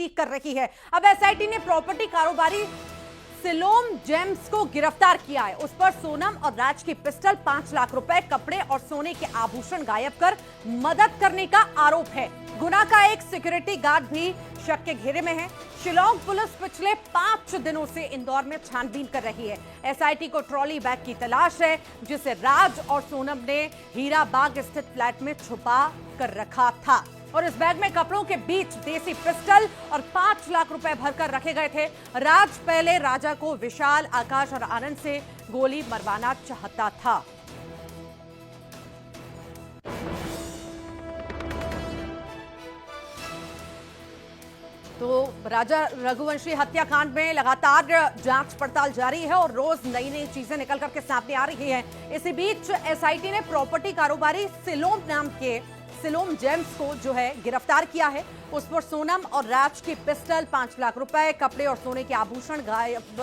कर रही है। अब एसआईटी ने प्रॉपर्टी कारोबारी सिलोम जेम्स को गिरफ्तार किया है। उस पर सोनम और राज की पिस्टल, 5 लाख रुपए, कपड़े और सोने के आभूषण गायब कर मदद करने का आरोप है। गुना का एक सिक्योरिटी गार्ड भी शक के घेरे में है। शिलोंग पुलिस पिछले 5 दिनों से इंदौर में छानबीन कर रही है। एसआईटी को ट्रॉली बैग की तलाश है, जिसे राज और सोनम ने हीरा बाग स्थित फ्लैट में छुपा कर रखा था। और इस बैग में कपड़ों के बीच देसी पिस्टल और 5 लाख रुपए भरकर रखे गए थे। राज पहले राजा को विशाल, आकाश और आनंद से गोली मरवाना चाहता था। तो राजा रघुवंशी हत्याकांड में लगातार जांच पड़ताल जारी है और रोज नई नई चीजें निकल करके सामने आ रही हैं। इसी बीच एसआईटी ने प्रॉपर्टी कारोबारी सिलोम जेम्स को जो है गिरफ्तार किया है। उस पर सोनम और राज की पिस्टल, 5 लाख रुपए, कपड़े और सोने के आभूषण गायब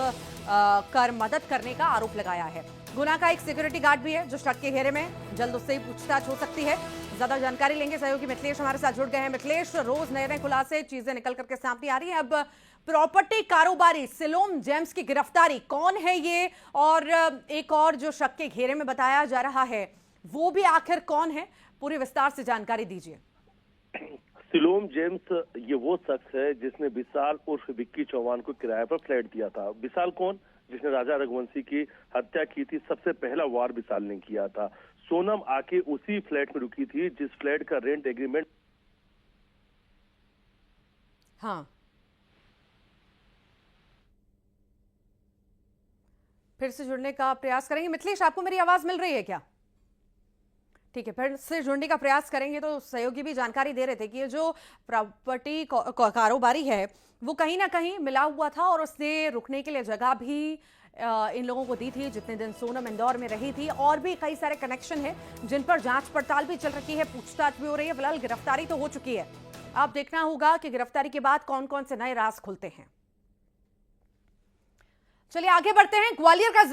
कर मदद करने का आरोप लगाया है। गुना का एक सिक्योरिटी गार्ड भी है जो शक के घेरे में, जल्द उससे पूछताछ हो सकती है। ज्यादा जानकारी लेंगे, सहयोगी मिथिलेश हमारे साथ जुड़ गए हैं। मिथिलेश, रोज नए नए खुलासे, चीजें निकल करके सामने आ रही हैं। अब प्रॉपर्टी कारोबारी सिलोम जेम्स की गिरफ्तारी, कौन है ये, और एक और जो शक के घेरे में बताया जा रहा है वो भी आखिर कौन है, पूरी विस्तार से जानकारी दीजिए। सिलोम जेम्स ये वो शख्स है जिसने विशाल उर्फ विक्की चौहान को किराए पर फ्लैट दिया था। विशाल कौन? जिसने राजा रघुवंशी की हत्या की थी। सबसे पहला वार विशाल ने किया था। सोनम आके उसी फ्लैट में रुकी थी जिस फ्लैट का रेंट एग्रीमेंट। हाँ, फिर से जुड़ने का प्रयास करेंगे। मिथिलेश, आपको मेरी आवाज मिल रही है क्या? ठीक है, फिर से जुड़ने का प्रयास करेंगे। तो सहयोगी भी जानकारी दे रहे थे कि ये जो प्रॉपर्टी कारोबारी है वो कहीं ना कहीं मिला हुआ था और उसने रुकने के लिए जगह भी इन लोगों को दी थी जितने दिन सोनम इंदौर में रही थी। और भी कई सारे कनेक्शन है जिन पर जांच पड़ताल भी चल रही है, पूछताछ भी हो रही है। फिलहाल गिरफ्तारी तो हो चुकी है, अब देखना होगा कि गिरफ्तारी के बाद कौन कौन से नए राज खुलते हैं। चलिए आगे बढ़ते हैं। ग्वालियर का